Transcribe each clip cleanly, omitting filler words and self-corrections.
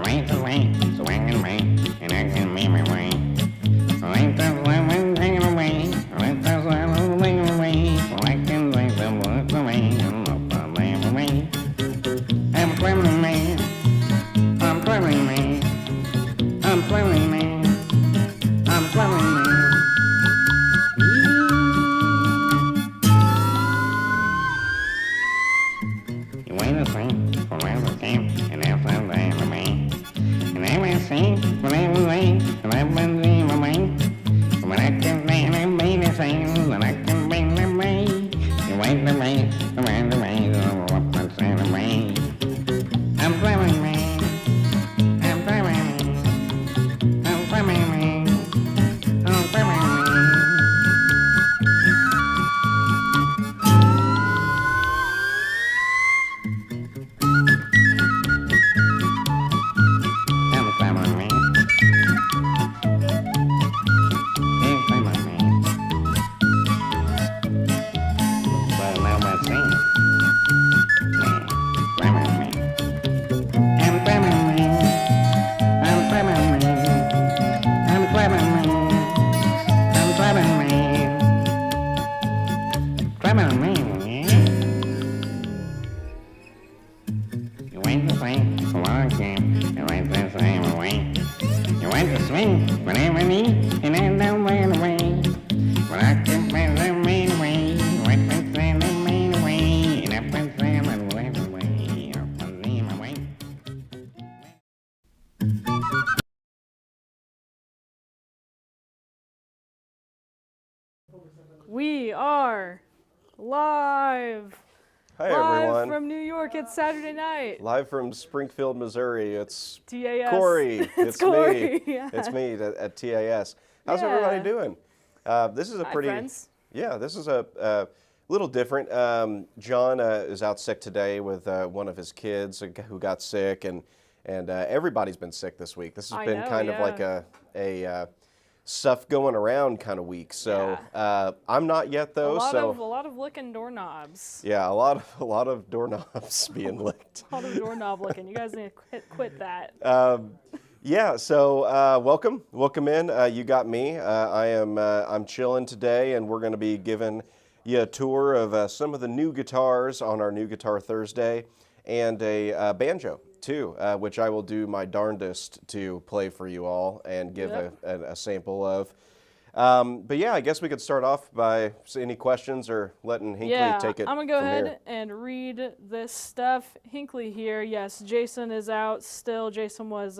ain't the way, swinging away, and I can make my way. So ain't that lemon hanging away, ain't that lemon hanging away, so I can take the work away, and up the lamb away. I'm a traveling man, I'm traveling man, I'm traveling man, I'm traveling man. You ain't the same forever came, and after that I'm away. And I will sing forever way, and I've been dreaming away. But I can make them be the same, and I can bring them away. You ain't the way, the man, the way, what I'm saying away. I'm traveling man, I'm traveling man, I'm traveling man, I'm traveling man. I'm traveling man, I'm traveling man. But now I sing, man, traveling man. I'm traveling man, I'm traveling man, I'm traveling man, I'm traveling man, traveling man, yeah. You ain't the same for long time, you ain't the same away. You ain't the swing whenever I need, and I don't run away. But I can find the main away, you ain't the same the main away, and I can find the main away, up on the main away. We are live. Hi Live everyone. from New York. It's Saturday night. Live from Springfield, Missouri. It's TAS. Corey. It's me. Corey, yeah. It's me at TAS. How's Yeah. everybody doing? This is a Hi, pretty. friends. Yeah, this is a little different. John is out sick today with one of his kids who got sick, and everybody's been sick this week. This has I been know, kind of like a stuff going around kind of week. So I'm not yet though. A lot of licking doorknobs. Yeah, a lot of doorknobs being licked. A lot of doorknob licking. You guys need to quit that. Yeah, so welcome in. You got me. I'm chilling today, and we're going to be giving you a tour of some of the new guitars on our New Guitar Thursday, and a banjo too, which I will do my darndest to play for you all and give a sample of. But yeah, I guess we could start off by any questions or letting Hinckley take it. I'm gonna go from ahead here. and read this stuff. Hinckley here. Yes, Jason is out still. Jason was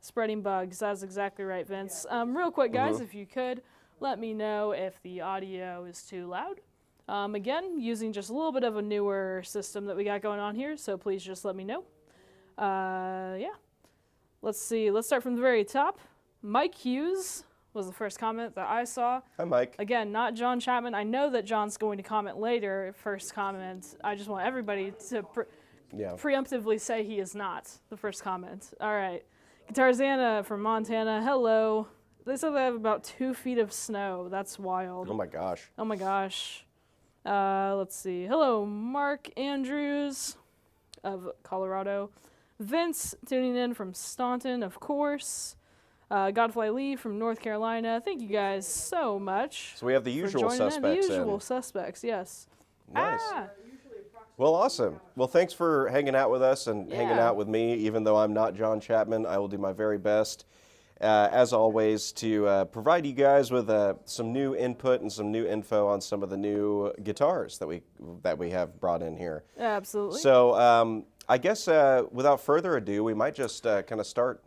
spreading bugs. That's exactly right, Vince. Real quick, guys, if you could let me know if the audio is too loud. Again, using just a little bit of a newer system that we got going on here, so please just let me know. Yeah. Let's see. Let's start from the very top. Mike Hughes was the first comment that I saw. Hi, Mike. Again, not John Chapman. I know that John's going to comment later, first comment. I just want everybody to preemptively say he is not the first comment. All right. Guitarzana from Montana. Hello. They said they have about 2 feet of snow. That's wild. Oh my gosh. Oh my gosh. Let's see. Hello, Mark Andrews of Colorado. Vince tuning in from Staunton, of course. Godfly Lee from North Carolina. Thank you guys so much. So we have the usual suspects. The usual suspects, yes. Nice. Well, awesome. Well, thanks for hanging out with us and hanging out with me. Even though I'm not John Chapman, I will do my very best, as always, to provide you guys with some new input and some new info on some of the new guitars that we have brought in here. Absolutely. So I guess without further ado, we might just kind of start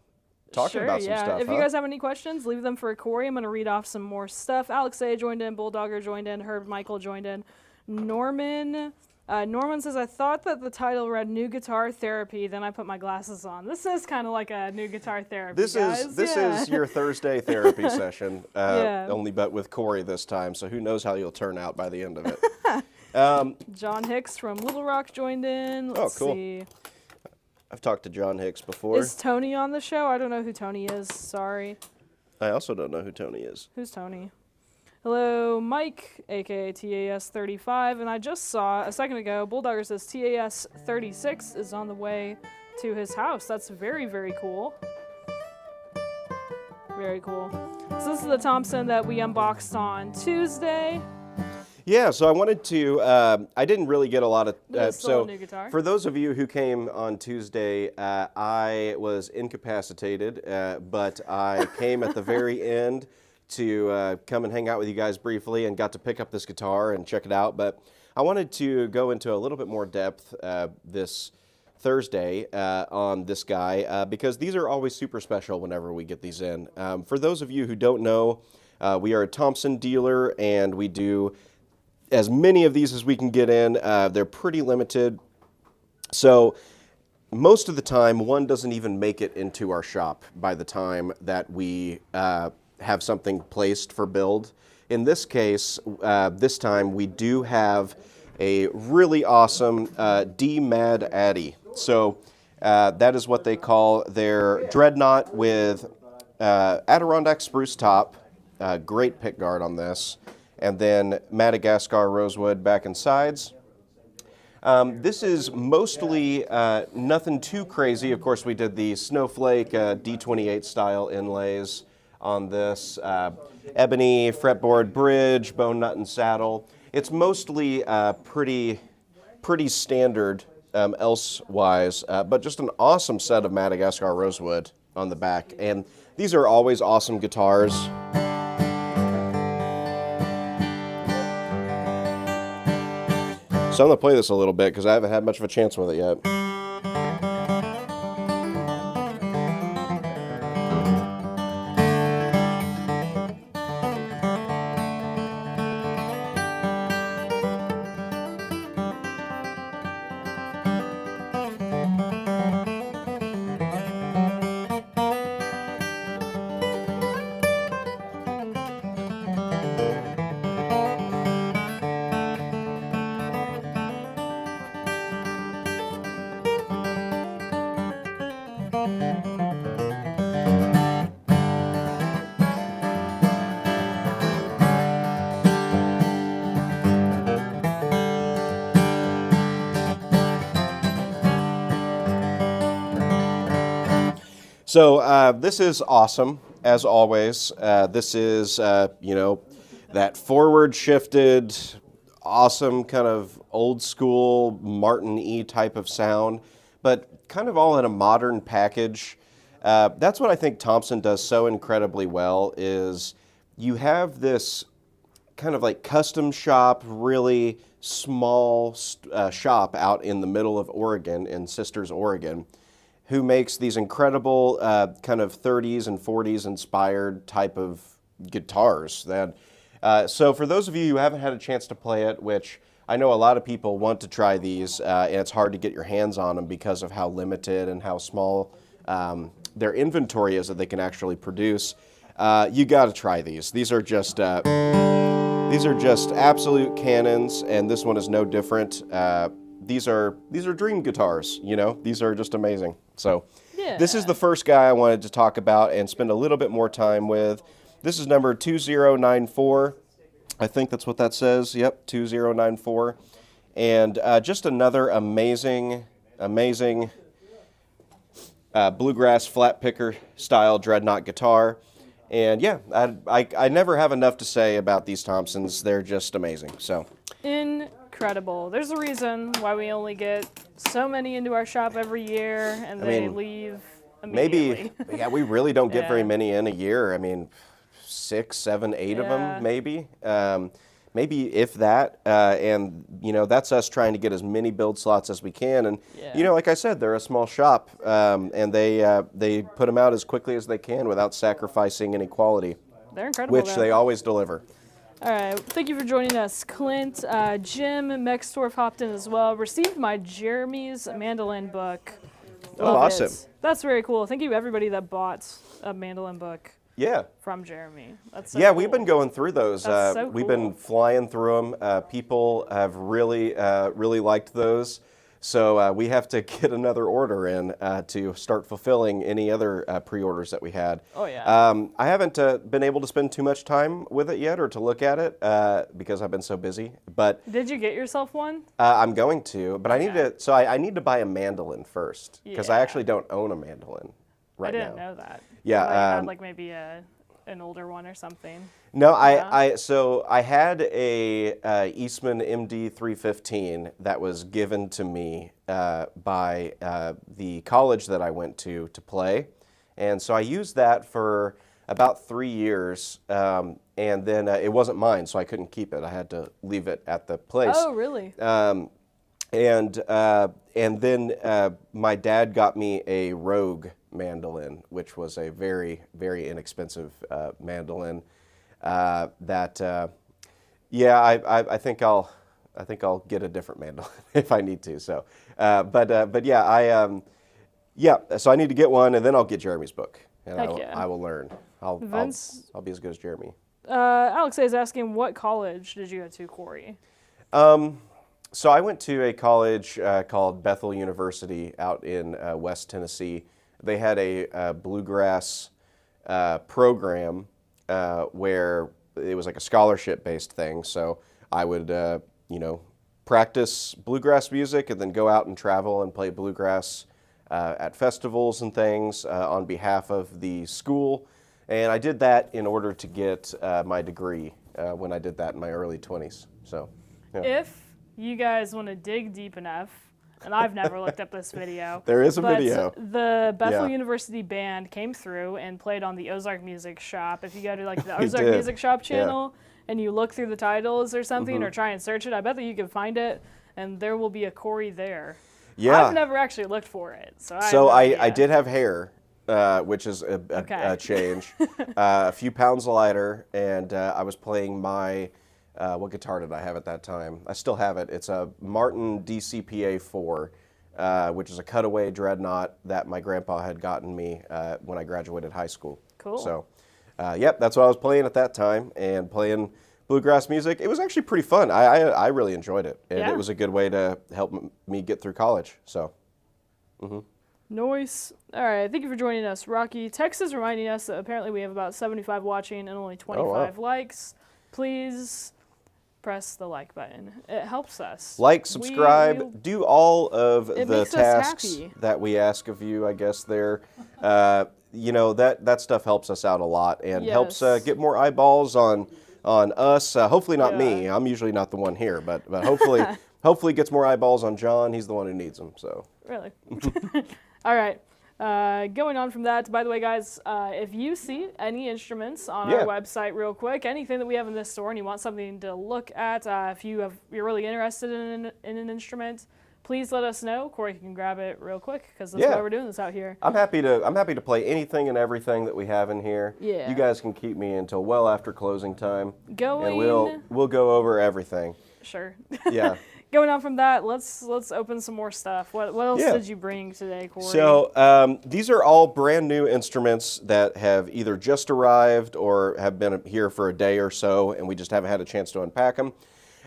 talking about some stuff. If you guys have any questions, leave them for Corey. I'm going to read off some more stuff. Alex A. joined in. Bulldogger joined in. Herb Michael joined in. Norman says, I thought that the title read New Guitar Therapy, then I put my glasses on. This is kind of like a New Guitar Therapy, This is your Thursday therapy session, only but with Corey this time, so who knows how you'll turn out by the end of it. John Hicks from Little Rock joined in. Let's see. I've talked to John Hicks before. Is Tony on the show? I don't know who Tony is. Sorry. I also don't know who Tony is. Who's Tony? Hello, Mike, aka TAS35, and I just saw a second ago, Bulldogger says TAS36 is on the way to his house. That's very, very cool. Very cool. So this is the Thompson that we unboxed on Tuesday. Yeah, so I wanted to, I didn't really get a lot of, Still a new guitar. For those of you who came on Tuesday, I was incapacitated, but I came at the very end to come and hang out with you guys briefly and got to pick up this guitar and check it out. But I wanted to go into a little bit more depth this Thursday on this guy because these are always super special whenever we get these in. For those of you who don't know, we are a Thompson dealer and we do as many of these as we can get in. They're pretty limited. So most of the time, one doesn't even make it into our shop by the time that we have something placed for build. In this case, this time we do have a really awesome D-Mad Addy. So that is what they call their dreadnought with Adirondack spruce top, great pick guard on this, and then Madagascar rosewood back and sides. This is mostly nothing too crazy. Of course, we did the snowflake D28 style inlays on this. Ebony fretboard bridge, bone nut and saddle. It's mostly pretty standard elsewise, but just an awesome set of Madagascar rosewood on the back. And these are always awesome guitars. So I'm going to play this a little bit because I haven't had much of a chance with it yet. So this is awesome, as always. This is, you know, that forward shifted, awesome kind of old school Martin E type of sound, but kind of all in a modern package. That's what I think Thompson does so incredibly well is you have this kind of like custom shop, really small shop out in the middle of Oregon, in Sisters, Oregon, who makes these incredible kind of 30s and 40s inspired type of guitars. That, so for those of you who haven't had a chance to play it, which I know a lot of people want to try these, and it's hard to get your hands on them because of how limited and how small their inventory is that they can actually produce, you got to try these. These are just absolute cannons, and this one is no different. These are dream guitars, you know. These are just amazing. So yeah. This is the first guy I wanted to talk about and spend a little bit more time with. This is number 2094. I think that's what that says. Yep, 2094. And just another amazing bluegrass flat picker style dreadnought guitar. And yeah, I never have enough to say about these Thompsons. They're just amazing. So incredible. There's a reason why we only get so many into our shop every year, and they leave immediately. Maybe, yeah, we really don't get very many in a year. I mean, 6, 7, 8 of them, maybe. Maybe if that, and you know, that's us trying to get as many build slots as we can. And you know, like I said, they're a small shop, and they put them out as quickly as they can without sacrificing any quality. They're incredible, which they always deliver. All right, thank you for joining us, Clint. Jim Mextorf hopped in as well. Received my Jeremy's Mandolin book. Love awesome! It. That's very cool. Thank you everybody that bought a Mandolin book. Yeah. From Jeremy. That's so cool. We've been going through those. That's so cool. We've been flying through them. People have really liked those. So we have to get another order in to start fulfilling any other pre-orders that we had. Oh, yeah. I haven't been able to spend too much time with it yet or to look at it because I've been so busy. But Did you get yourself one? I'm going to, but Okay. I need to buy a mandolin first because I Yeah. actually don't own a mandolin right now. I didn't know that. Yeah, I thought you had like maybe an older one or something. No, Yeah. so I had a Eastman MD315 that was given to me by the college that I went to play, and so I used that for about 3 years, and then it wasn't mine, so I couldn't keep it. I had to leave it at the place. Oh, really? And then my dad got me a Rogue mandolin, which was a very, very inexpensive mandolin. I think I'll get a different mandolin if I need to. So, but yeah, so I need to get one, and then I'll get Jeremy's book, and Heck yeah. I will learn. I'll be as good as Jeremy. Alex is asking, what college did you go to, Corey? So I went to a college called Bethel University out in West Tennessee. They had a bluegrass program where it was like a scholarship-based thing. So I would, practice bluegrass music and then go out and travel and play bluegrass at festivals and things on behalf of the school. And I did that in order to get my degree when I did that in my early 20s. So, yeah. If you guys want to dig deep enough, and I've never looked up this video. There is a but video. The Bethel Yeah. University band came through and played on the Ozark Music Shop. If you go to like the Ozark did. Music Shop Yeah. channel and you look through the titles or something Mm-hmm. or try and search it, I bet that you can find it, and there will be a Corey there. Yeah. I've never actually looked for it, so I So have no I idea. did have hair, which is a change. A few pounds lighter, and I was playing my, what guitar did I have at that time? I still have it. It's a Martin DCPA 4, which is a cutaway dreadnought that my grandpa had gotten me when I graduated high school. Cool. So, yep, that's what I was playing at that time, and playing bluegrass music. It was actually pretty fun. I really enjoyed it, and Yeah. it was a good way to help me get through college. So. Noise. All right, thank you for joining us, Rocky. Text is reminding us that apparently we have about 75 watching and only 25 likes. Please press the like button. It helps us. Like, subscribe, do all of It the makes us tasks happy. that we ask of you, I guess, there. That stuff helps us out a lot and helps Yes. get more eyeballs on us. Hopefully not me. Yeah. I'm usually not the one here, but hopefully gets more eyeballs on John. He's the one who needs them. So. Really? All right. Going on from that, by the way, guys, if you see any instruments on our website real quick, anything that we have in this store and you want something to look at, if you're really interested in an instrument, please let us know. Corey can grab it real quick because that's why we're doing this out here. I'm happy to play anything and everything that we have in here. Yeah. You guys can keep me until well after closing time. And Going. we'll go over everything. Sure. Yeah. Going on from that, let's open some more stuff. What else Yeah. did you bring today, Corey? So these are all brand new instruments that have either just arrived or have been here for a day or so, and we just haven't had a chance to unpack them.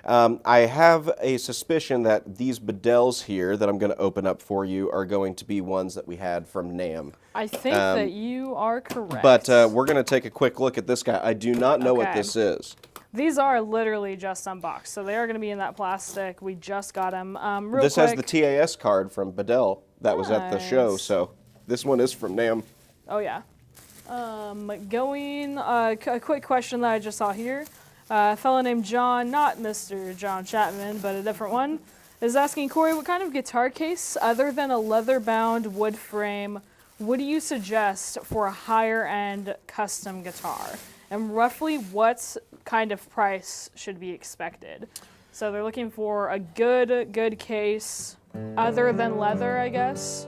I have a suspicion that these Bedells here that I'm going to open up for you are going to be ones that we had from NAMM. I think that you are correct. But we're going to take a quick look at this guy. I do not know what Okay. this is. These are literally just unboxed, so they are going to be in that plastic. We just got them. This has the TAS card from Bedell that was at the show, Nice. so this one is from NAMM. Oh, yeah. A quick question that I just saw here. A fellow named John, not Mr. John Chapman, but a different one, is asking, Corey, what kind of guitar case, other than a leather-bound wood frame, would you suggest for a higher-end custom guitar? And roughly what kind of price should be expected? So they're looking for a good case, other than leather, I guess,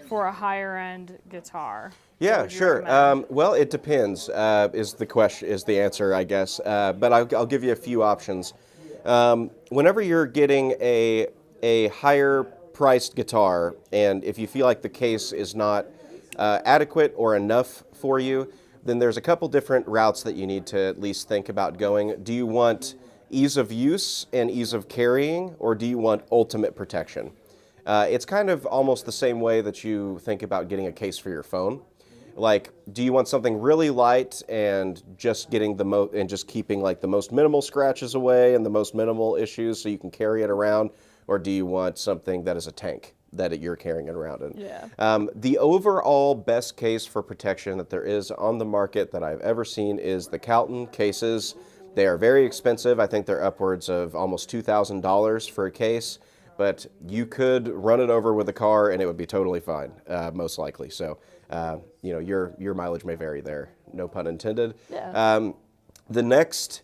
for a higher-end guitar. Yeah, would you sure. recommend? Well, it depends. Is the answer, I guess. But I'll give you a few options. Whenever you're getting a higher priced guitar, and if you feel like the case is not adequate or enough for you, then there's a couple different routes that you need to at least think about going. Do you want ease of use and ease of carrying, or do you want ultimate protection? It's kind of almost the same way that you think about getting a case for your phone. Like, do you want something really light and just getting and just keeping like the most minimal scratches away and the most minimal issues so you can carry it around, or do you want something that is a tank that you're carrying it around in? Yeah. The overall best case for protection that there is on the market that I've ever seen is the Calton cases. They are very expensive. I think they're upwards of almost $2,000 for a case, but you could run it over with a car and it would be totally fine, most likely. So, you know, your mileage may vary there. No pun intended. Yeah. The next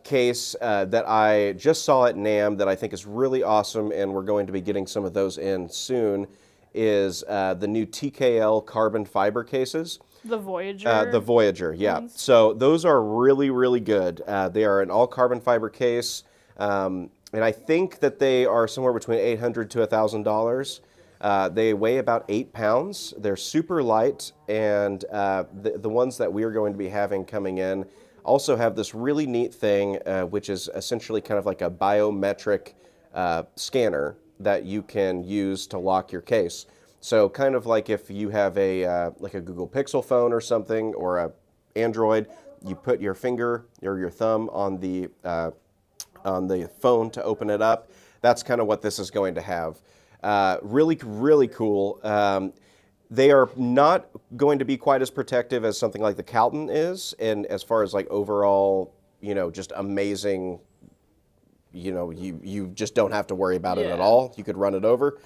case that I just saw at NAMM that I think is really awesome, and we're going to be getting some of those in soon, is the new TKL carbon fiber cases. The Voyager? The Voyager, yeah. ones? So those are really, really good. They are an all carbon fiber case, and I think that they are somewhere between $800 to $1,000. They weigh about 8 pounds. They're super light, and the ones that we are going to be having coming in also have this really neat thing, which is essentially kind of like a biometric scanner that you can use to lock your case. So kind of like if you have like a Google Pixel phone or something, or a Android, you put your finger or your thumb on the phone to open it up. That's kind of what this is going to have. Really, really cool. They are not going to be quite as protective as something like the Calton is, and as far as like overall, you know, just amazing, you know, you just don't have to worry about it at all. You could run it over.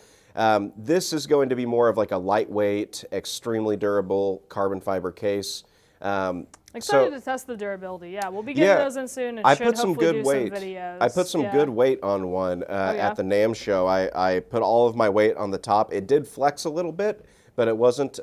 This is going to be more of like a lightweight, extremely durable carbon fiber case. Excited to test the durability. Yeah, we'll be getting those in soon, and should hopefully do some videos. I put some good weight on one at the NAMM show. I put all of my weight on the top. It did flex a little bit, but it wasn't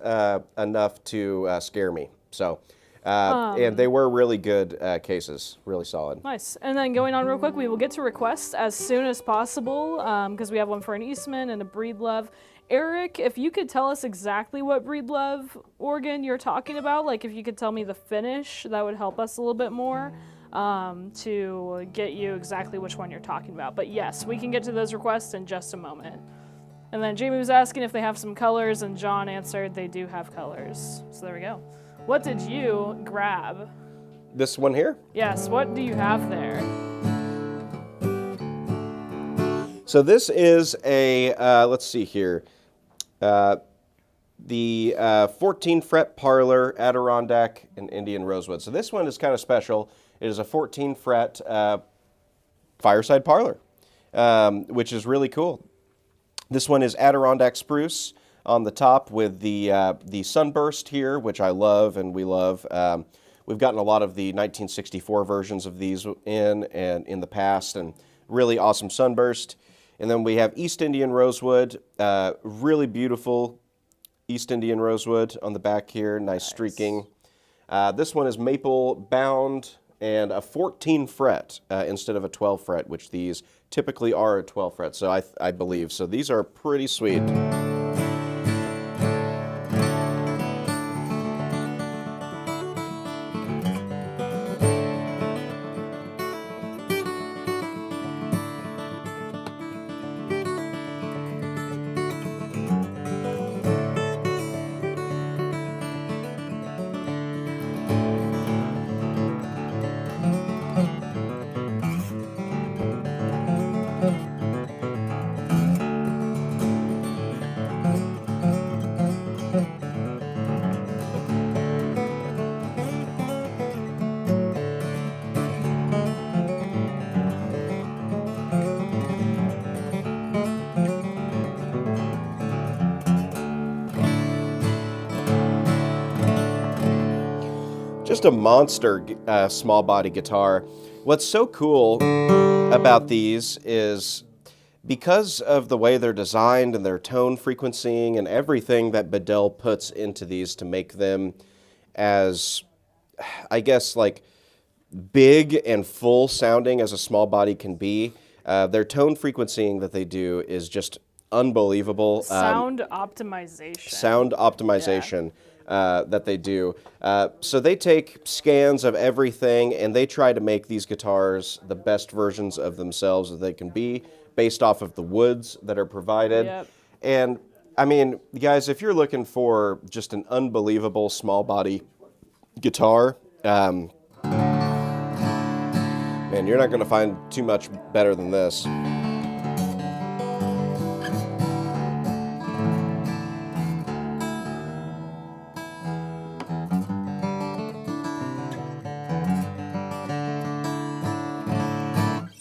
enough to scare me. So, and they were really good cases, really solid. Nice. And then going on real quick, we will get to requests as soon as possible because we have one for an Eastman and a Breedlove. Eric, if you could tell us exactly what Breedlove organ you're talking about, like if you could tell me the finish, that would help us a little bit more to get you exactly which one you're talking about. But yes, we can get to those requests in just a moment. And then Jamie was asking if they have some colors, and John answered they do have colors. So there we go. What did you grab? This one here? Yes, what do you have there? So this is a, let's see here, the 14 fret parlor, Adirondack, and Indian rosewood. So this one is kind of special. It is a 14 fret fireside parlor, which is really cool. This one is Adirondack spruce on the top with the sunburst here, which I love and we love. We've gotten a lot of the 1964 versions of these in the past, and really awesome sunburst. And then we have East Indian rosewood, really beautiful East Indian rosewood on the back here, nice streaking. This one is maple bound and a 14 fret instead of a 12 fret, which these typically are a 12 fret, so I believe. So these are pretty sweet. Just a monster small body guitar. What's so cool about these is because of the way they're designed and their tone frequencying and everything that Bedell puts into these to make them as, I guess, like big and full sounding as a small body can be, their tone frequencying that they do is just unbelievable. Sound optimization. Sound optimization. Yeah. That they do. So they take scans of everything and they try to make these guitars the best versions of themselves that they can be, based off of the woods that are provided. Yep. And I mean, guys, if you're looking for just an unbelievable small body guitar, man, you're not going to find too much better than this.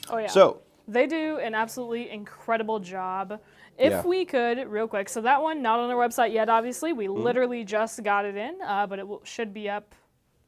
Oh yeah. So they do an absolutely incredible job. If we could, real quick, so that one, not on our website yet, obviously. We literally just got it in, but it should be up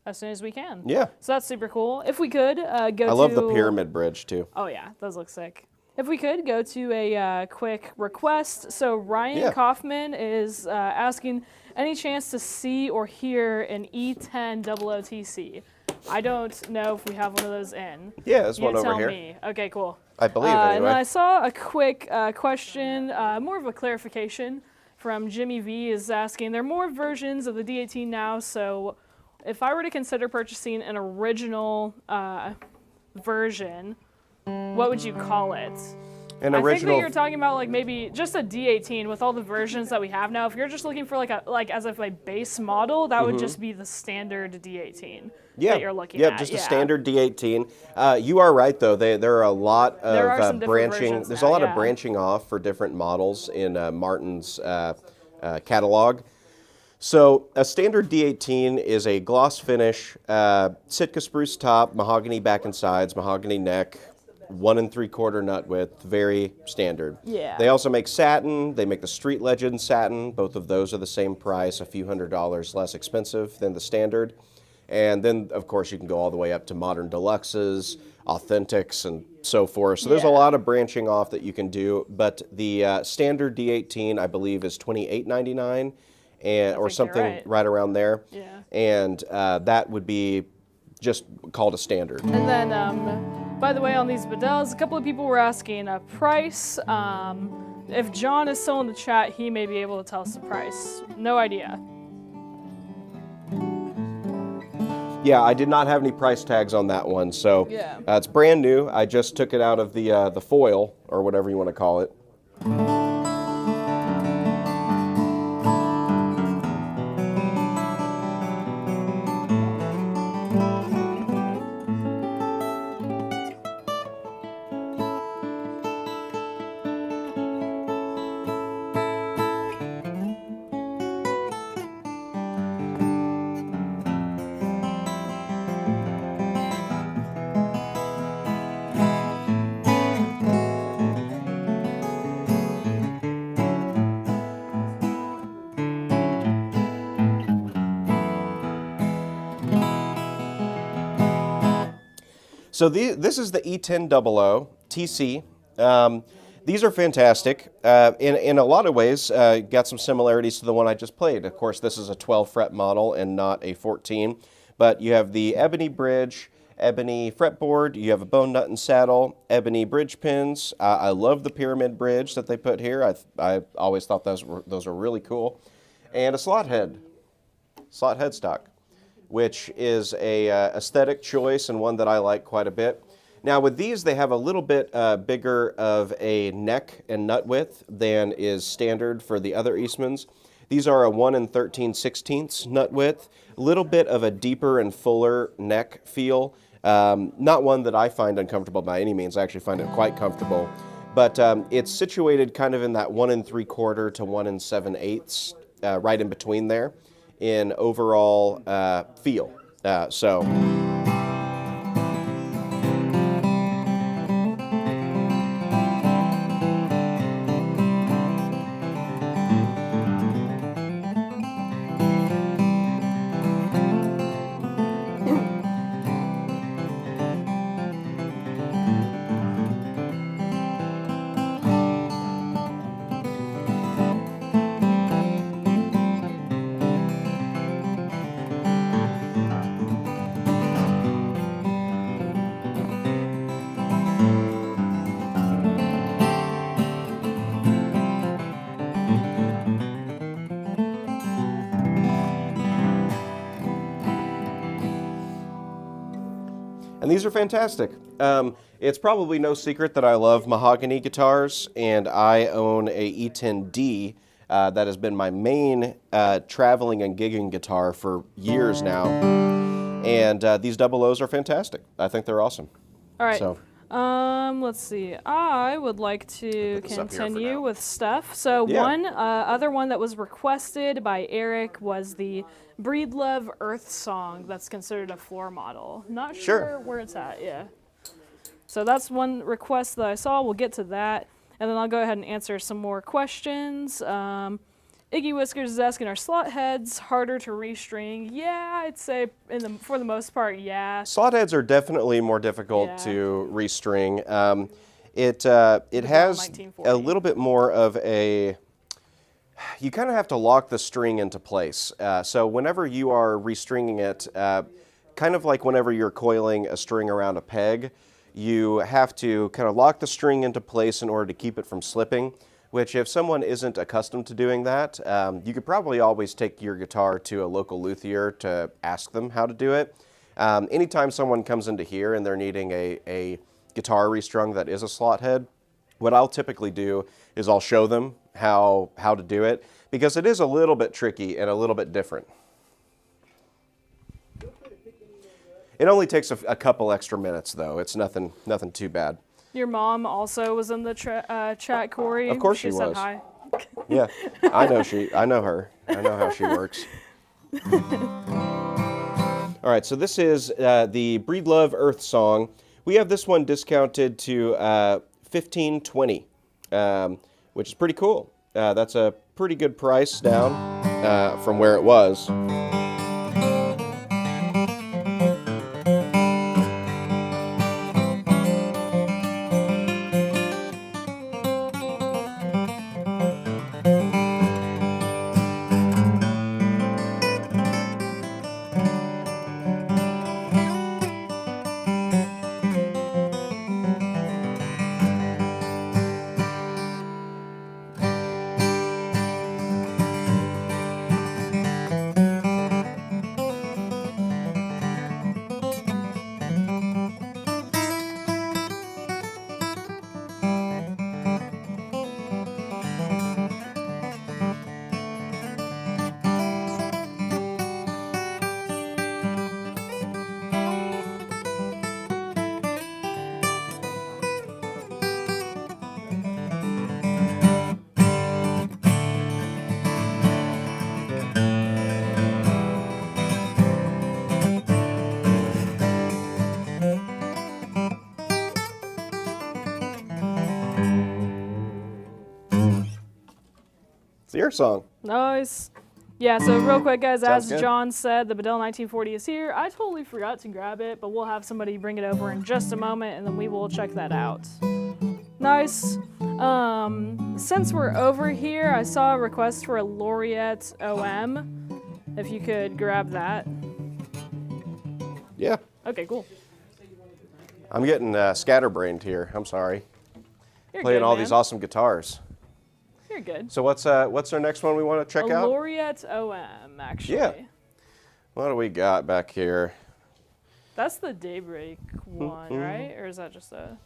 as soon as we can. Yeah. So that's super cool. If we could go to... I love the pyramid bridge, too. Oh, yeah. Those look sick. If we could go to a quick request. So Ryan Kaufman is asking, any chance to see or hear an E10 OOTC? I don't know if we have one of those in. Yeah, there's one over tell here. me. Okay, cool. I believe, anyway. And then I saw a quick question, more of a clarification from Jimmy V is asking, there are more versions of the D18 now, so if I were to consider purchasing an original version, what would you call it? An I original. think that you're talking about like maybe just a D18 with all the versions that we have now. If you're just looking for like as a base model, that would just be the standard D18 that you're looking at. Just a standard D18. You are right though. There are a lot of branching. There's a lot of branching off for different models in Martin's catalog. So a standard D18 is a gloss finish, Sitka spruce top, mahogany back and sides, mahogany neck, 1 3/4 nut width, very standard. Yeah. They also make satin. They make the Street Legend satin. Both of those are the same price, a few $100s less expensive than the standard. And then, of course, you can go all the way up to modern deluxes, authentics, and so forth. So there's a lot of branching off that you can do. But the standard D18, I believe, is $28.99 or something right around there. Yeah. And that would be just called a standard. And then, by the way, on these Bedells, a couple of people were asking a price. If John is still in the chat, he may be able to tell us the price. No idea. Yeah, I did not have any price tags on that one, so it's brand new. I just took it out of the foil, or whatever you want to call it. So this is the E1000 TC. These are fantastic. In a lot of ways, got some similarities to the one I just played. Of course, this is a 12 fret model and not a 14. But you have the ebony bridge, ebony fretboard, you have a bone nut and saddle, ebony bridge pins. I love the pyramid bridge that they put here. I always thought those were really cool. And a slot headstock, which is a aesthetic choice and one that I like quite a bit. Now with these, they have a little bit bigger of a neck and nut width than is standard for the other Eastmans. These are a 1 13/16 nut width, a little bit of a deeper and fuller neck feel. Not one that I find uncomfortable by any means. I actually find it quite comfortable. But it's situated kind of in that 1 3/4 to 1 7/8, right in between there in overall feel. And these are fantastic. It's probably no secret that I love mahogany guitars, and I own a E10D that has been my main traveling and gigging guitar for years now. And these double O's are fantastic. I think they're awesome. All right. So. Let's see. I would like to continue with stuff. So Yeah. one other one that was requested by Eric was the Breedlove Earth Song. That's considered a floor model. Not sure where it's at. Yeah. So that's one request that I saw. We'll get to that, and then I'll go ahead and answer some more questions. Iggy Whiskers is asking, are slot heads harder to restring? Yeah, I'd say for the most part, yeah. Slot heads are definitely more difficult to restring. It has 1940. a little bit more of a, you kind of have to lock the string into place. So whenever you are restringing it, kind of like whenever you're coiling a string around a peg, you have to kind of lock the string into place in order to keep it from slipping. Which, if someone isn't accustomed to doing that, you could probably always take your guitar to a local luthier to ask them how to do it. Anytime someone comes into here and they're needing a guitar restrung that is a slot head, what I'll typically do is I'll show them how to do it, because it is a little bit tricky and a little bit different. It only takes a couple extra minutes, though. It's nothing too bad. Your mom also was in the chat, Corey. Of course she said was. Hi. Yeah, I know her. I know how she works. All right, so this is the Breedlove Earth Song. We have this one discounted to $15.20, which is pretty cool. That's a pretty good price down from where it was. It's your song. Nice. Yeah, so real quick, guys, Sounds as good. John said, the Bedell 1940 is here. I totally forgot to grab it, but we'll have somebody bring it over in just a moment, and then we will check that out. Nice. Since we're over here, I saw a request for a Laureate OM. If you could grab that. Yeah. Okay, cool. I'm getting scatterbrained here. I'm sorry. You're Playing good, all man. these awesome guitars. You're good. So what's our next one we want to check A out? Laureate OM, actually. Yeah. What do we got back here? That's the Daybreak one, right? Or is that just a...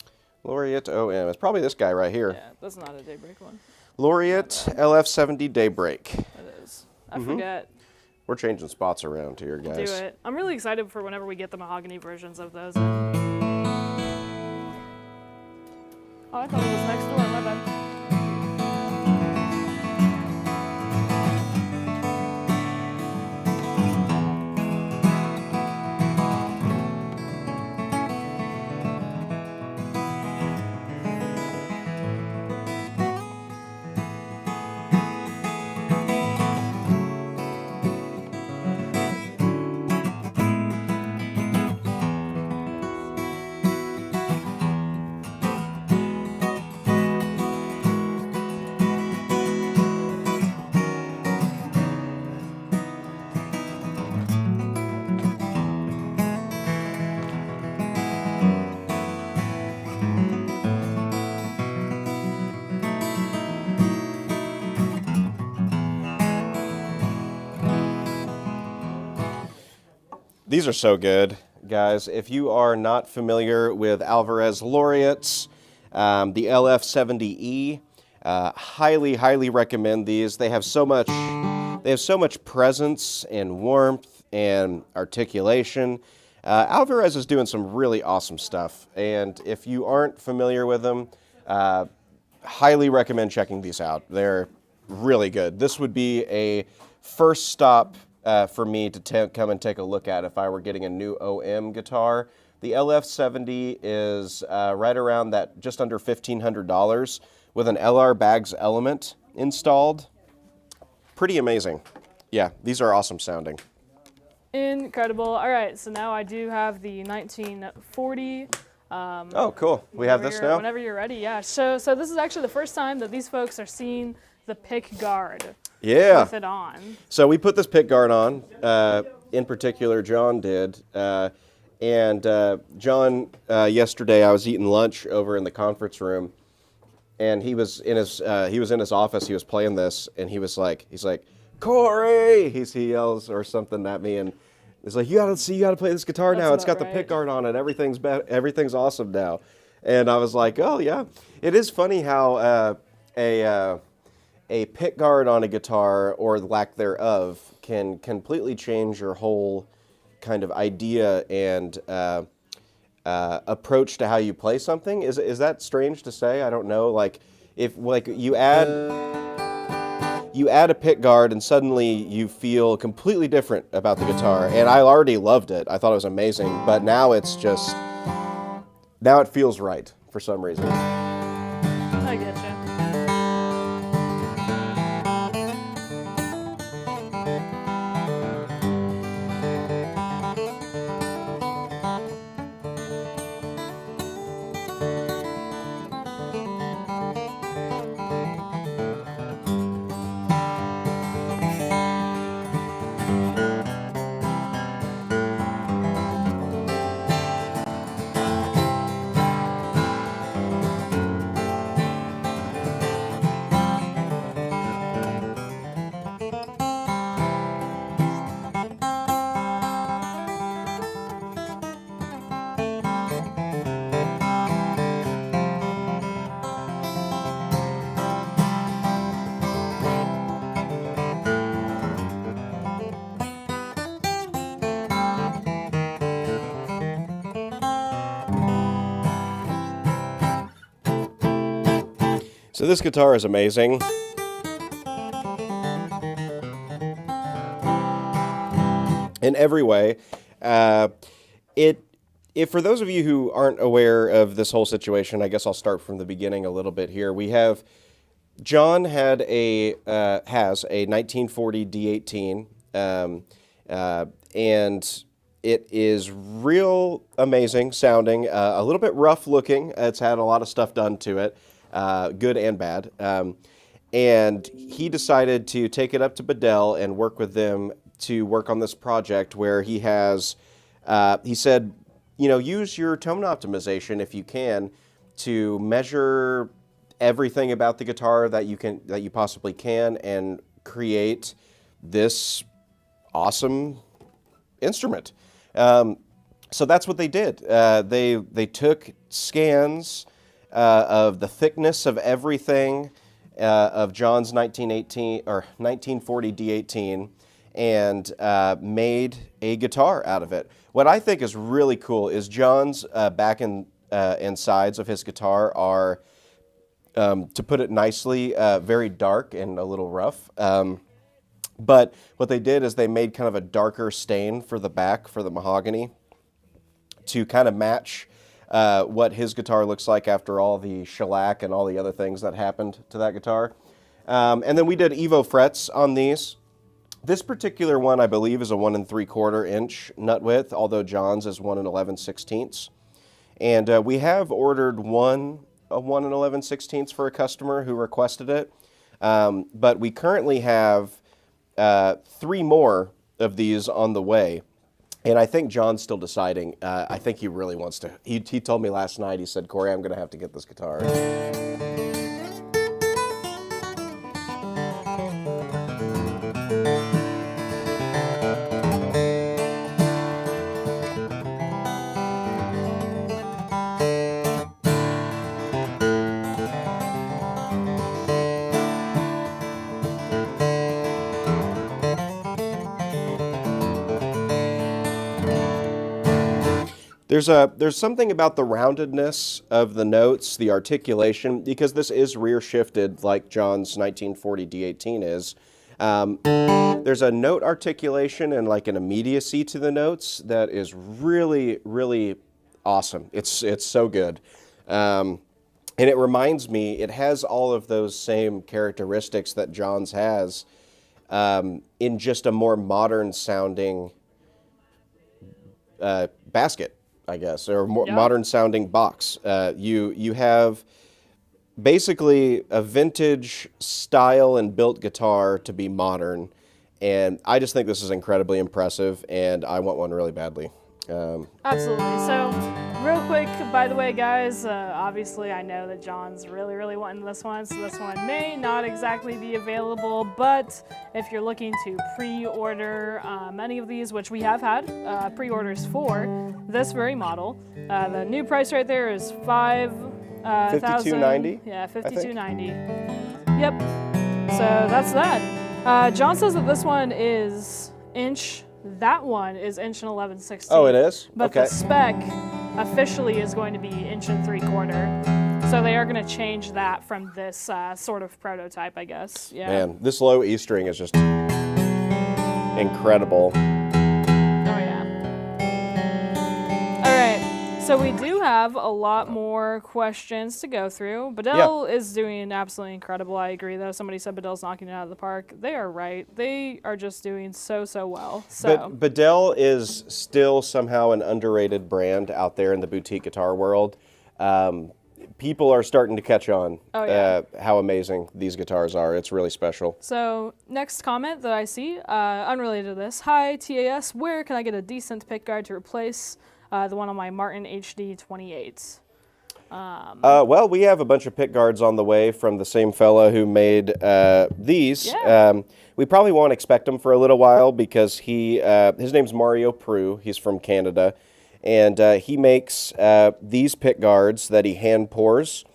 Laureate OM. It's probably this guy right here. Yeah, that's not a Daybreak one. Laureate LF70 Daybreak. It is. I forget. We're changing spots around here, guys. Do it. I'm really excited for whenever we get the mahogany versions of those. Oh, I thought it was next door. My bad. These are so good. guys. If you are not familiar with Alvarez Laureates, the LF70E, highly recommend these. They have so much presence and warmth and articulation. Alvarez is doing some really awesome stuff, and if you aren't familiar with them, highly recommend checking these out. They're really good. This would be a first stop for me to come and take a look at if I were getting a new OM guitar. The LF70 is right around that, just under $1,500 with an LR Bags element installed. Pretty amazing. Yeah, these are awesome sounding. Incredible. All right, so now I do have the 1940. Oh, cool. We have this now? Whenever you're ready, yeah. So this is actually the first time that these folks are seeing the pick guard. Yeah. With it on. So we put this pick guard on. In particular, John did. And John, yesterday I was eating lunch over in the conference room, and he was in his office. He was playing this, and he's like, Corey! He yells or something at me, and he's like, you gotta play this guitar now. It's got the pick guard on it. Everything's awesome now. And I was like, oh yeah. It is funny how a pick guard on a guitar, or lack thereof, can completely change your whole kind of idea and approach to how you play something. Is that strange to say? I don't know. Like, if you add a pick guard and suddenly you feel completely different about the guitar. And I already loved it. I thought it was amazing. But now it feels right for some reason. I get you. So this guitar is amazing. In every way. If for those of you who aren't aware of this whole situation, I guess I'll start from the beginning a little bit here. We have John has a 1940 D18, and it is real amazing sounding, a little bit rough looking. It's had a lot of stuff done to it, good and bad. And he decided to take it up to Bedell and work with them to work on this project where he has, he said, you know, use your tone optimization if you can to measure everything about the guitar that you possibly can and create this awesome instrument. So that's what they did. They took scans of the thickness of everything of John's 1940 D18 and made a guitar out of it. What I think is really cool is John's back and sides of his guitar are, to put it nicely, very dark and a little rough. But what they did is they made kind of a darker stain for the back, for the mahogany, to kind of match what his guitar looks like after all the shellac and all the other things that happened to that guitar. And then we did Evo frets on these. This particular one, I believe, is a 1 3/4 inch nut width, although John's is 1 11/16. And we have ordered a 1 11/16 for a customer who requested it. But we currently have 3 more of these on the way. And I think John's still deciding. I think he really wants to. He told me last night, he said, Corey, I'm going to have to get this guitar. There's something about the roundedness of the notes, the articulation, because this is rear shifted like John's 1940 D18 is. There's a note articulation and like an immediacy to the notes that is really, really awesome. It's so good. And it reminds me, it has all of those same characteristics that John's has in just a more modern sounding basket, I guess, or more modern sounding box. You have basically a vintage style and built guitar to be modern, and I just think this is incredibly impressive, and I want one really badly. Absolutely. So, real quick, by the way, guys, obviously I know that John's really, really wanting this one, so this one may not exactly be available, but if you're looking to pre-order any of these, which we have had pre-orders for this very model, the new price right there is $52.90? Yeah, $52.90. Yep. So that's that. John says that this one is inch. That one is inch and 11/16. Oh, it is? But okay. the spec officially is going to be inch and 3/4. So they are going to change that from this sort of prototype, I guess. Yeah. Man, this low E string is just incredible. Oh, yeah. All right. So we do have a lot more questions to go through. Bedell is doing absolutely incredible. I agree, though. Somebody said Bedell's knocking it out of the park. They are right. They are just doing so well. So. But Bedell is still somehow an underrated brand out there in the boutique guitar world. People are starting to catch on how amazing these guitars are. It's really special. So next comment that I see, unrelated to this. Hi, TAS. Where can I get a decent pickguard to replace the one on my Martin HD 28? Well, we have a bunch of pickguards on the way from the same fella who made these. Yeah. We probably won't expect him for a little while because his name's Mario Prue. He's from Canada. And he makes these pickguards that he hand pours.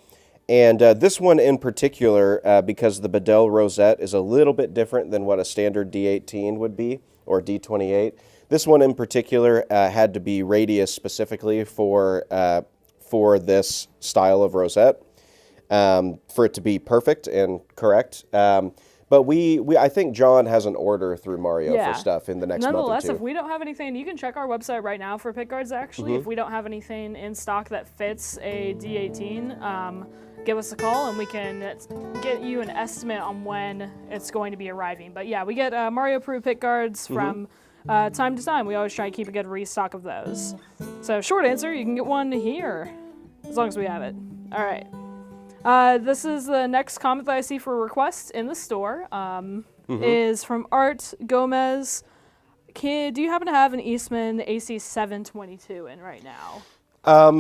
And this one in particular, because the Bedell rosette is a little bit different than what a standard D18 would be, or D28. This one in particular had to be radius specifically for this style of rosette, for it to be perfect and correct. But I think John has an order through Mario for stuff in the next month or two. Nonetheless, if we don't have anything, you can check our website right now for pickguards, actually. If we don't have anything in stock that fits a D18, give us a call and we can get you an estimate on when it's going to be arriving. But yeah, we get Mario Prue pickguards from time to time. We always try to keep a good restock of those. So short answer, you can get one here, as long as we have it. All right. This is the next comment that I see for requests in the store. Is from Art Gomez. Do you happen to have an Eastman AC722 in right now? I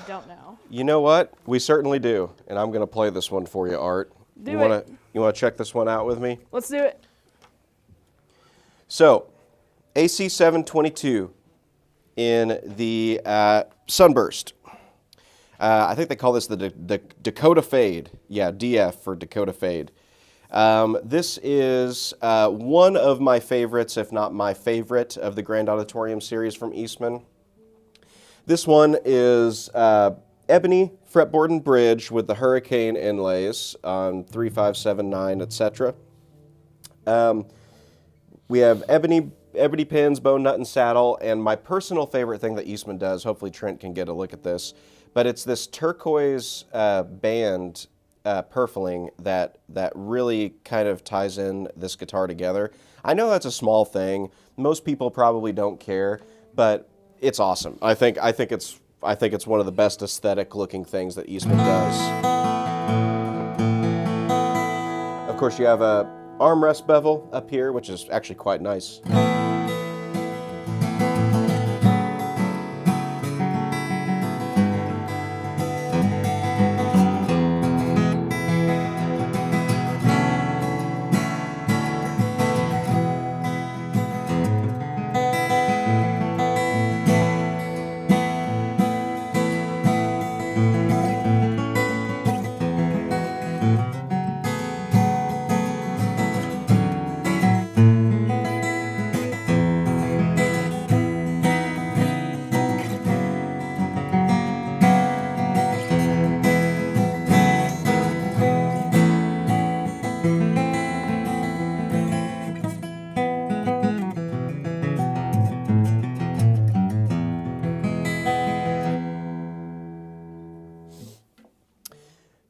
don't know. You know what? We certainly do, and I'm going to play this one for you, Art. You want to check this one out with me? Let's do it. So, AC722 in the Sunburst. I think they call this the Dakota Fade. Yeah, DF for Dakota Fade. This is one of my favorites, if not my favorite, of the Grand Auditorium series from Eastman. This one is ebony fretboard and bridge with the Hurricane inlays on 3, 5, 7, 9, etc. We have ebony pins, bone nut and saddle, and my personal favorite thing that Eastman does, hopefully Trent can get a look at this, but it's this turquoise band purfling that really kind of ties in this guitar together. I know that's a small thing. Most people probably don't care, but it's awesome. I think it's one of the best aesthetic looking things that Eastman does. Of course, you have a armrest bevel up here, which is actually quite nice.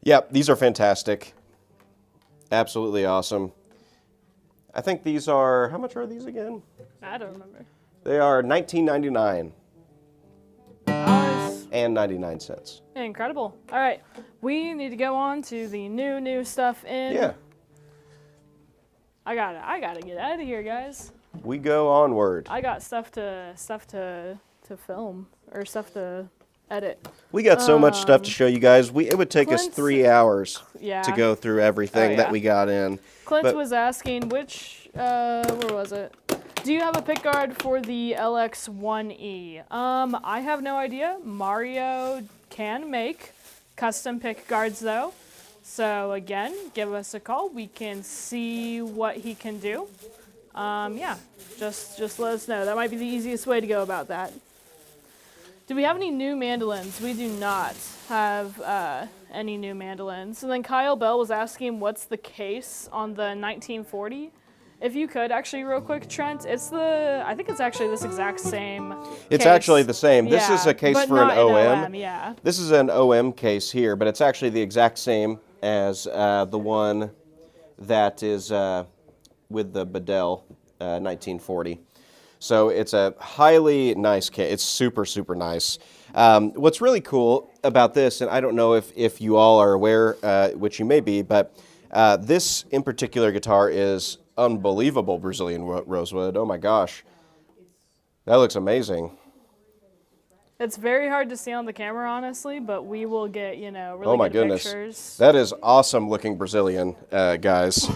Yep, these are fantastic. Absolutely awesome. I think these are, how much are these again? I don't remember. They are $19.99 Nice. and 99 cents. Incredible. All right, we need to go on to the new stuff in. Yeah, I gotta get out of here, guys. we go onward. I got stuff to film or stuff to edit. We got so much stuff to show you guys. It would take us Clint's- 3 hours Yeah. to go through everything Oh, yeah. that we got in. Clint But- was asking which, where was it? Do you have a pick guard for the LX1E? I have no idea. Mario can make custom pick guards though. So again, give us a call. We can see what he can do. Yeah, just let us know. That might be the easiest way to go about that. Do we have any new mandolins? We do not have any new mandolins. And then Kyle Bell was asking what's the case on the 1940. If you could, actually, real quick, Trent, I think it's actually this exact same It's case. actually the same. This is a case but for an not in OM. Yeah. This is an OM case here, but it's actually the exact same as the one that is with the Bedell 1940. So it's a highly nice case. It's super, super nice. What's really cool about this, and I don't know if you all are aware, which you may be, but this in particular guitar is unbelievable Brazilian rosewood. Oh my gosh. That looks amazing. It's very hard to see on the camera, honestly, but we will get, really Oh my good goodness. pictures. That is awesome looking Brazilian, guys.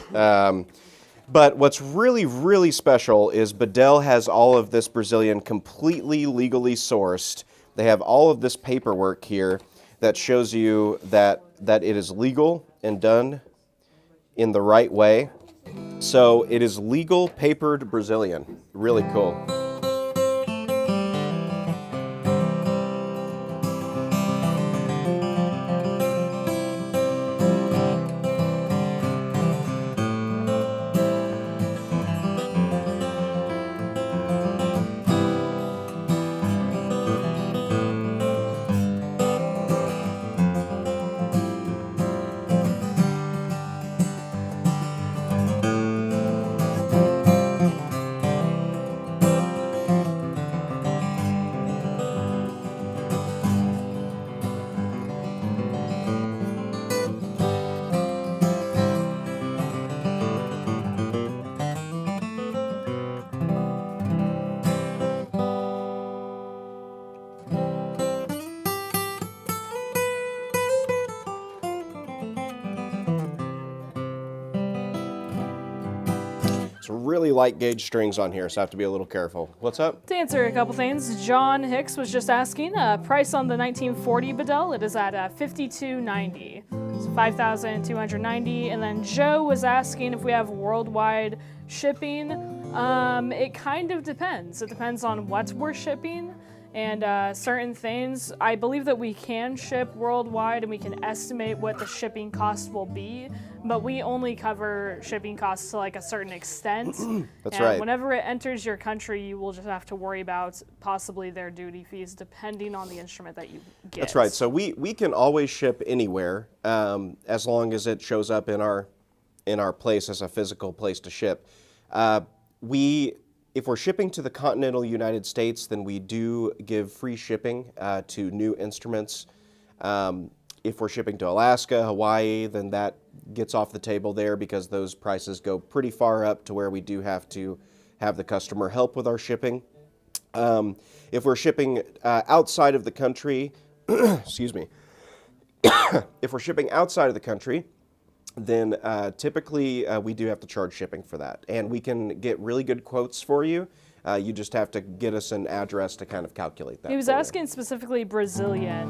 But what's really, really special is Bedell has all of this Brazilian completely legally sourced. They have all of this paperwork here that shows you that it is legal and done in the right way. So it is legal papered Brazilian. Really cool. It's really light gauge strings on here, so I have to be a little careful. What's up? To answer a couple things, John Hicks was just asking price on the 1940 Bedell. It is at $52.90, so $5,290. And then Joe was asking if we have worldwide shipping. It kind of depends. It depends on what we're shipping and certain things. I believe that we can ship worldwide and we can estimate what the shipping cost will be, but we only cover shipping costs to like a certain extent. That's and right. whenever it enters your country, you will just have to worry about possibly their duty fees depending on the instrument that you get. That's right. So we can always ship anywhere as long as it shows up in our place as a physical place to ship. If we're shipping to the continental United States, then we do give free shipping to new instruments. If we're shipping to Alaska, Hawaii, then that gets off the table there because those prices go pretty far up to where we do have to have the customer help with our shipping. If we're shipping outside of the country, excuse me, if we're shipping outside of the country, then typically we do have to charge shipping for that. And we can get really good quotes for you. You just have to get us an address to kind of calculate that. He was for you. asking specifically Brazilian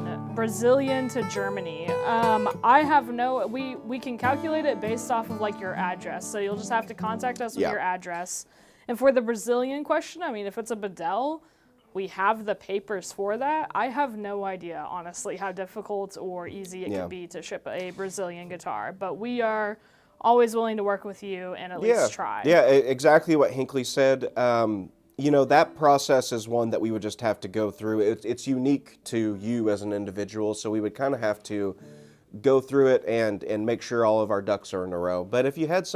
to Germany. I have we can calculate it based off of like your address. So you'll just have to contact us with Yeah. your address. And for the Brazilian question, I mean, if it's a Bedell, we have the papers for that. I have no idea, honestly, how difficult or easy it Yeah. can be to ship a Brazilian guitar. But we are always willing to work with you and at least try. Yeah, exactly what Hinckley said. That process is one that we would just have to go through. It's unique to you as an individual, so we would kind of have to go through it and make sure all of our ducks are in a row. But if you had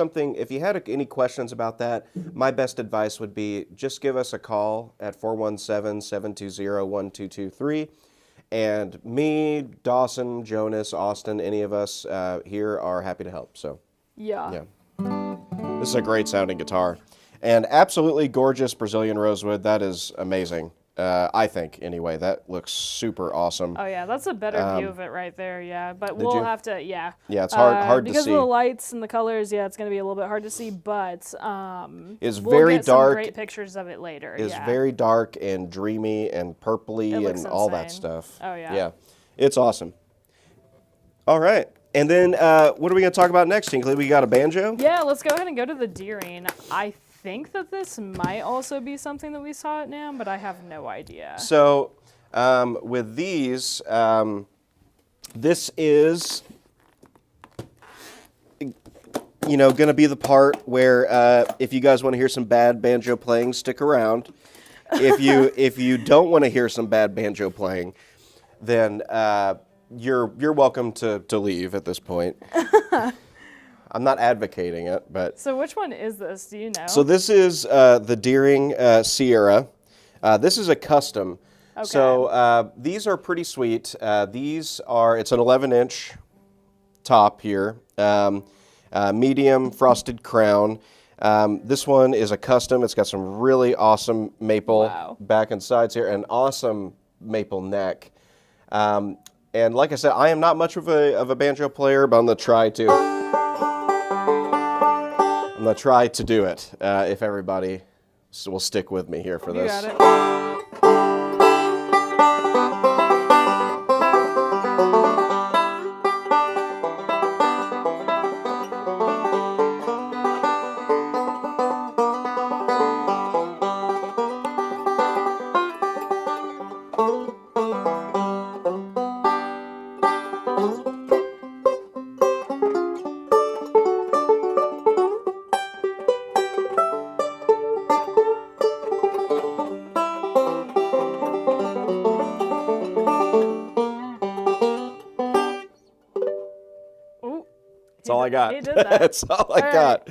any questions about that, my best advice would be just give us a call at 417-720-1223. And me, Dawson, Jonas, Austin, any of us here are happy to help. So Yeah. This is a great sounding guitar. And absolutely gorgeous Brazilian rosewood. That is amazing. I think, anyway. That looks super awesome. Oh, yeah, that's a better view of it right there, yeah. But Did we'll you? have to, yeah. Yeah, it's hard to see. Because of the lights and the colors, yeah, it's going to be a little bit hard to see, but It's we'll very get dark. some great pictures of it later, It's yeah. very dark and dreamy and purpley It looks and all that insane. stuff. Oh, yeah. Yeah, it's awesome. All right. And then what are we going to talk about next, Tinkley? We got a banjo? Yeah, let's go ahead and go to the Deering. I think that this might also be something that we saw at NAMM, but I have no idea. So with these, this is, going to be the part where if you guys want to hear some bad banjo playing, stick around. If you don't want to hear some bad banjo playing, then you're welcome to leave at this point. I'm not advocating it, but... So which one is this? Do you know? So this is the Deering Sierra. This is a custom. Okay. So these are pretty sweet. It's an 11-inch top here, medium frosted crown. This one is a custom. It's got some really awesome maple back and sides here, and awesome maple neck. And like I said, I am not much of a banjo player, but I'm going to try to. I'm going to try to do it if everybody will stick with me here for this. You got it. That's all I got. He did that. That's all I got.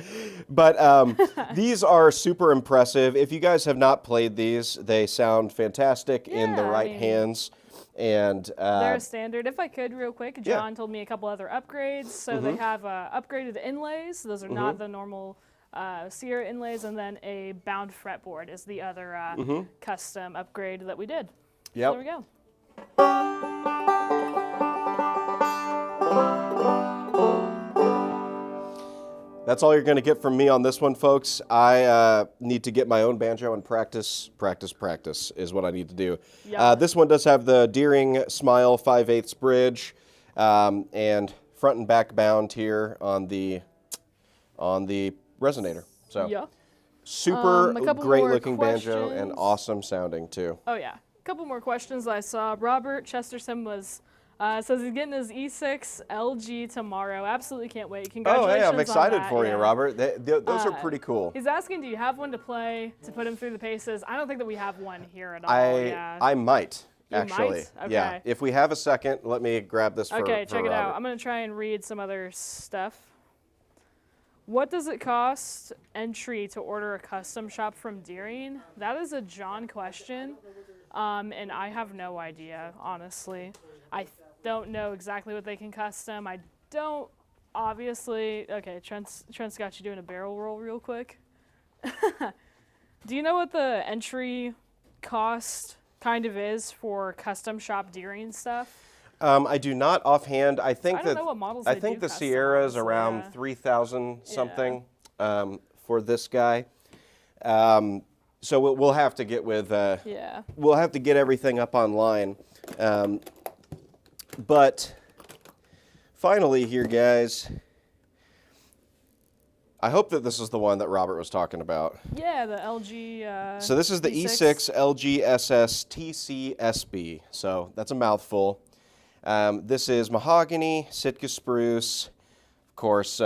But these are super impressive. If you guys have not played these, they sound fantastic in the right hands. And they're a standard. If I could, real quick, John told me a couple other upgrades. So they have upgraded inlays. Those are not the normal Sierra inlays. And then a bound fretboard is the other custom upgrade that we did. Yep. So there we go. That's all you're going to get from me on this one, folks. I need to get my own banjo and practice is what I need to do. Yep. This one does have the Deering Smile 5/8 bridge and front and back bound here on the resonator. So Yeah. super A couple great more looking banjo and questions. awesome sounding too. Oh, yeah. A couple more questions I saw. Robert Chesterton says he's getting his E6 LG tomorrow. Absolutely can't wait. Congratulations. Oh, hey, I'm excited on that. for you, Yeah. Robert. Those are pretty cool. He's asking, do you have one to play to put him through the paces? I don't think that we have one here at all. I might, You actually. might? Yeah. Okay. If we have a second, let me grab this for Okay, check it out. Robert. I'm going to try and read some other stuff. What does it cost entry to order a custom shop from Deering? That is a John question, and I have no idea, honestly. I don't know exactly what they can custom. I don't, obviously. Okay, Trent's got you doing a barrel roll real quick. Do you know what the entry cost kind of is for custom shop Deering stuff? I do not offhand. I think I don't know what models I they think do the Sierra is customize, around yeah. 3,000 something for this guy. So we'll have to get with. Yeah. We'll have to get everything up online. But finally, here, guys. I hope that this is the one that Robert was talking about. Yeah, the LG. So this is the E6 LG SS TCSB. So that's a mouthful. This is mahogany, Sitka spruce. Of course,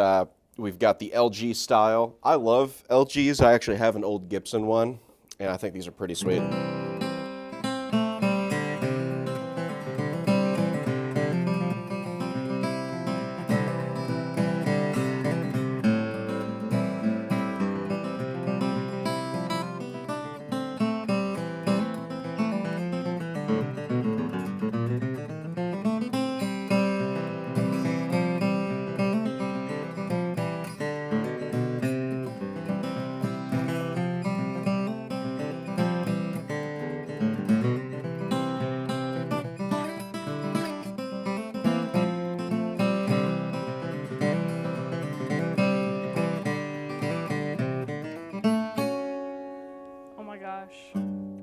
we've got the LG style. I love LGs. I actually have an old Gibson one, and I think these are pretty sweet.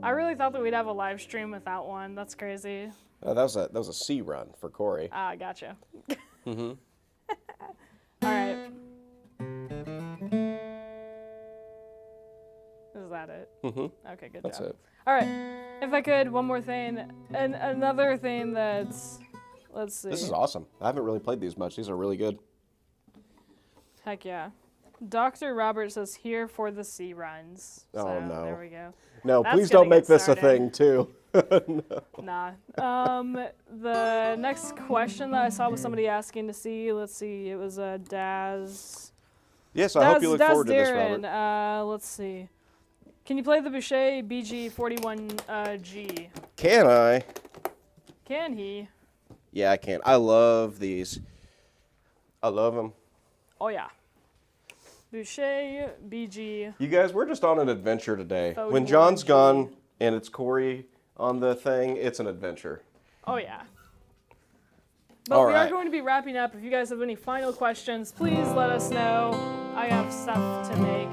I really thought that we'd have a live stream without one. That's crazy. Oh, that was a C run for Corey. Ah, gotcha. Mm-hmm. All right. Is that it? Mm-hmm. Okay, good That's job. it. All right. If I could, one more thing. And another thing that's, let's see. This is awesome. I haven't really played these much. These are really good. Heck yeah. Dr. Robert says here for the C runs. Oh, So, no. There we go. No, That's please gonna don't make get this a started. thing, too. No. Nah. The next question that I saw was somebody asking to see. Let's see. It was Daz. Yes, I hope you look Daz forward to this, Darren. Robert. Let's see. Can you play the Boucher BG41G? Can I? Can he? Yeah, I can. I love these. I love them. Oh yeah. Boucher BG. You guys, we're just on an adventure today. 41G. When John's gone and it's Corey on the thing, it's an adventure. Oh yeah. But All we right. are going to be wrapping up. If you guys have any final questions, please let us know. I have stuff to make.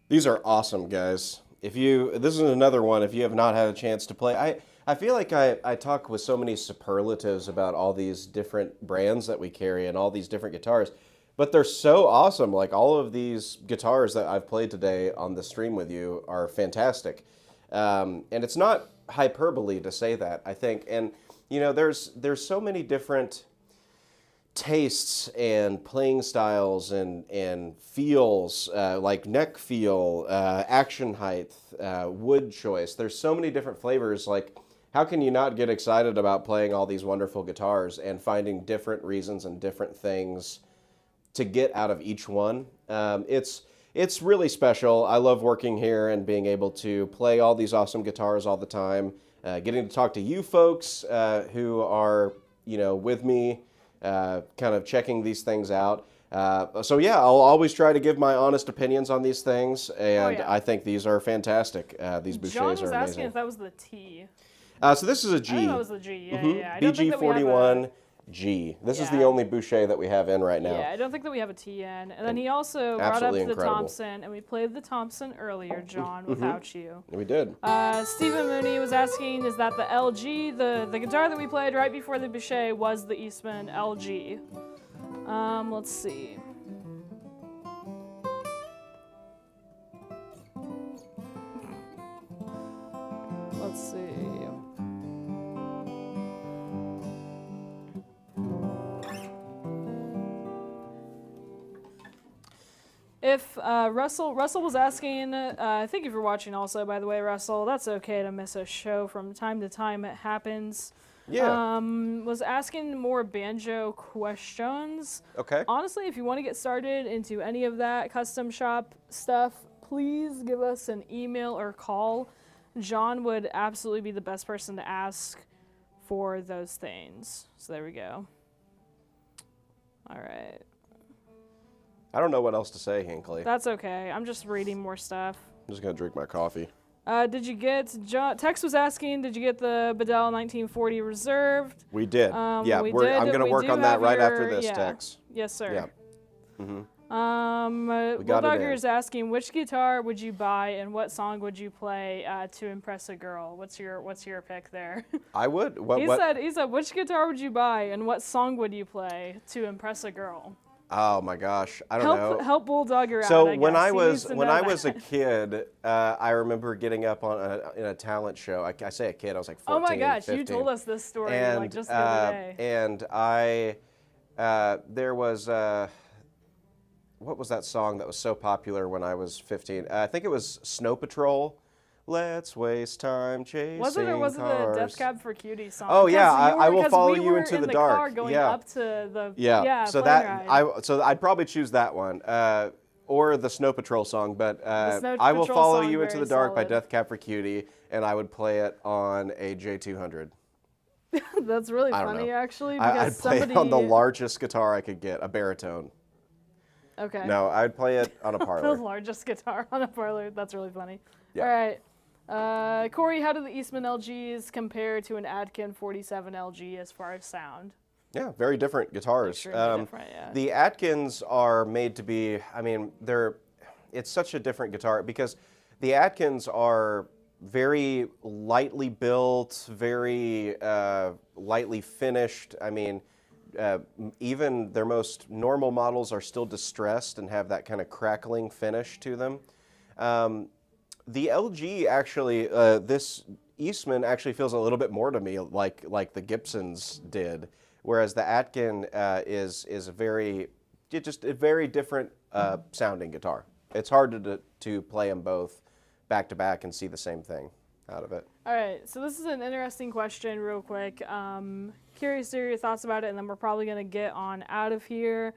These are awesome, guys. This is another one, if you have not had a chance to play. I feel like I talk with so many superlatives about all these different brands that we carry and all these different guitars, but they're so awesome. Like, all of these guitars that I've played today on the stream with you are fantastic. And it's not hyperbole to say that, I think. And, you know, there's so many different tastes and playing styles and feels, like neck feel, action height, wood choice. There's so many different flavors. Like, how can you not get excited about playing all these wonderful guitars and finding different reasons and different things to get out of each one? It's really special. I love working here and being able to play all these awesome guitars all the time, getting to talk to you folks who are, you know, with me, kind of checking these things out. So yeah, I'll always try to give my honest opinions on these things, and yeah. I think these are fantastic. These Bouchers John was are asking amazing. if that was the T. So this is a I G. think that was the G. Yeah, yeah. I don't think that we have BG41G. This is the Yeah. only Boucher that we have in right now. Yeah, I don't think that we have a TN. And then he also brought up Absolutely the incredible. Thompson, and we played the Thompson earlier, John, without you. We did. Stephen Mooney was asking, is that the LG? The guitar that we played right before the Boucher was the Eastman LG. Let's see. Let's see. If Russell was asking, thank you for watching also, by the way, Russell. That's okay to miss a show from time to time. It happens. Yeah. Was asking more banjo questions. Okay. Honestly, if you want to get started into any of that custom shop stuff, please give us an email or call. John would absolutely be the best person to ask for those things. So there we go. All right. I don't know what else to say, Hinckley. That's okay. I'm just reading more stuff. I'm just going to drink my coffee. Did you get, Tex was asking, did you get the Bedell 1940 reserved? We did. Yeah, we I'm did. going to We work do on that have right after your- this, yeah. Tex. Yes, sir. Yeah. Mm-hmm. Bulldogger is asking, which guitar would you buy and what song would you play to impress a girl? What's your pick there? I would. He said, which guitar would you buy and what song would you play to impress a girl? Oh my gosh, I don't know. Help Bulldogger out. So I when guess. I He was needs to know a kid, I remember getting up in a talent show. I say a kid, I was like 14, Oh my gosh, 15. you told us this story And, like just the other day. And there was, what was that song that was so popular when I was 15? I think it was Snow Patrol. Let's waste time chasing Was it or was cars. it the Death Cab for Cutie song? Oh yeah, I will follow we you were into in the the dark. Car going yeah. up to the So plane ride. so I'd probably choose that one. Or the Snow Patrol song, but Snow I will Patrol follow song, you into the very dark by solid. Death Cab for Cutie, and I would play it on a J200. That's really I don't funny know. actually because I'd play somebody it on the largest guitar I could get, a baritone. Okay. No, I'd play it on a The parlor. largest guitar on a parlor. That's really funny. Yeah. All right. Corey, how do the Eastman LGs compare to an Adkin 47 LG as far as sound? Yeah, very different guitars. Extremely different, yeah. The Atkins are made to be, I mean, it's such a different guitar because the Atkins are very lightly built, very lightly finished. I mean, even their most normal models are still distressed and have that kind of crackling finish to them. The LG actually, this Eastman actually feels a little bit more to me like the Gibsons did, whereas the Atkin is a very different sounding guitar. It's hard to play them both back to back and see the same thing out of it. All right, so this is an interesting question real quick. Curious to hear your thoughts about it, and then we're probably going to get on out of here.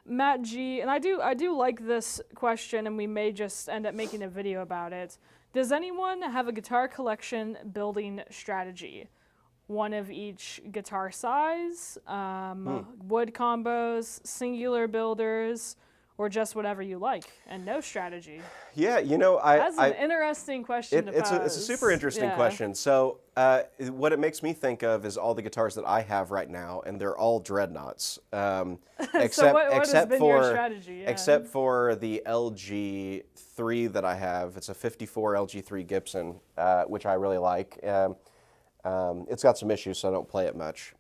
Matt G, and I do like this question, and we may just end up making a video about it. Does anyone have a guitar collection building strategy? One of each guitar size, wood combos, singular builders, or just whatever you like, and no strategy? Yeah, you know, That's an interesting question to it's a pose. super interesting Yeah. question. So what it makes me think of is all the guitars that I have right now, and they're all dreadnoughts. So what has been your strategy? Yeah. Except for the LG3 that I have. It's a 54 LG3 Gibson, which I really like. It's got some issues, so I don't play it much.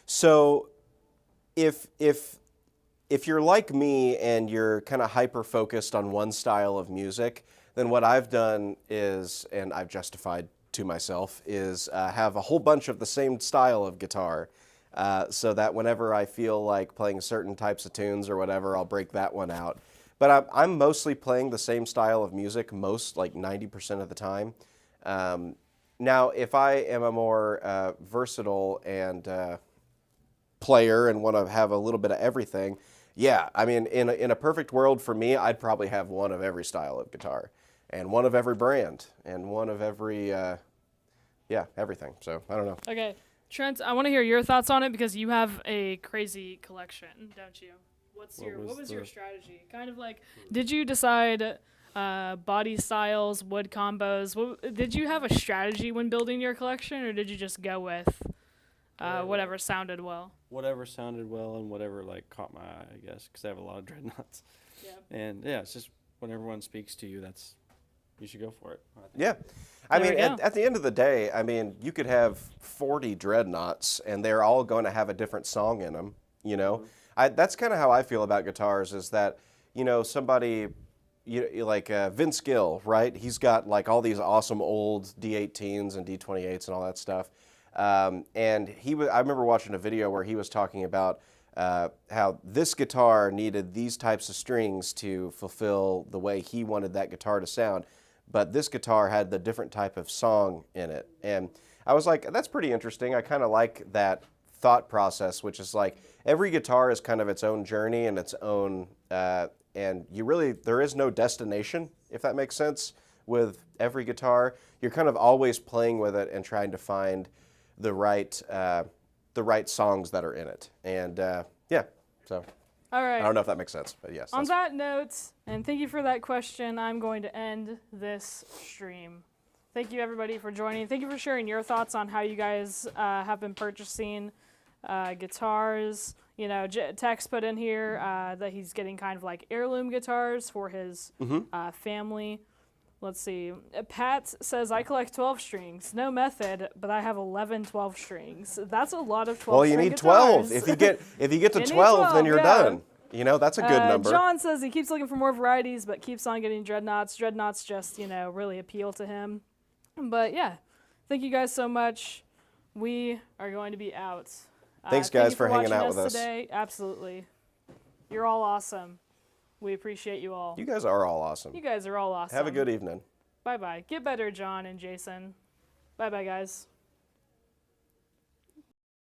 So if you're like me and you're kind of hyper-focused on one style of music, then what I've done is, and I've justified to myself, is have a whole bunch of the same style of guitar so that whenever I feel like playing certain types of tunes or whatever, I'll break that one out. But I'm mostly playing the same style of music like 90% of the time. Now, if I am a more versatile and player and want to have a little bit of everything, yeah, I mean, in a perfect world for me, I'd probably have one of every style of guitar, and one of every brand, and one of every, everything. So I don't know. Okay, Trent, I want to hear your thoughts on it because you have a crazy collection, don't you? What was your strategy? Kind of like, did you decide body styles, wood combos? Did you have a strategy when building your collection, or did you just go with whatever sounded well? Whatever sounded well and whatever like caught my eye, I guess, because I have a lot of dreadnoughts. Yeah. And yeah, it's just when everyone speaks to you, you should go for it. I think. Yeah. I There mean, we go. at the end of the day, I mean, you could have 40 dreadnoughts, and they're all going to have a different song in them, you know? That's kind of how I feel about guitars, is that, you know, somebody, like Vince Gill, right? He's got like all these awesome old D18s and D28s and all that stuff. And I remember watching a video where he was talking about how this guitar needed these types of strings to fulfill the way he wanted that guitar to sound, but this guitar had the different type of song in it. And I was like, that's pretty interesting. I kind of like that thought process, which is like every guitar is kind of its own journey and its own, and there is no destination, if that makes sense, with every guitar. You're kind of always playing with it and trying to find the right songs that are in it. And so All right. I don't know if that makes sense, but yes. On that note, and thank you for that question, I'm going to end this stream. Thank you, everybody, for joining. Thank you for sharing your thoughts on how you guys have been purchasing guitars. You know, Tex put in here that he's getting kind of like heirloom guitars for his family. Let's see. Pat says, I collect 12 strings. No method, but I have 11 12 strings. That's a lot of 12 Well, you need 12. guitars. If you get to You need 12, then 12, you're yeah. done. You know, that's a good number. John says he keeps looking for more varieties, but keeps on getting dreadnoughts. Dreadnoughts just, you know, really appeal to him. But yeah, thank you guys so much. We are going to be out. Thanks, Thank guys, you for hanging watching out with us. today. Absolutely. You're all awesome. We appreciate you all. You guys are all awesome. You guys are all awesome. Have a good evening. Bye-bye. Get better, John and Jason. Bye-bye, guys.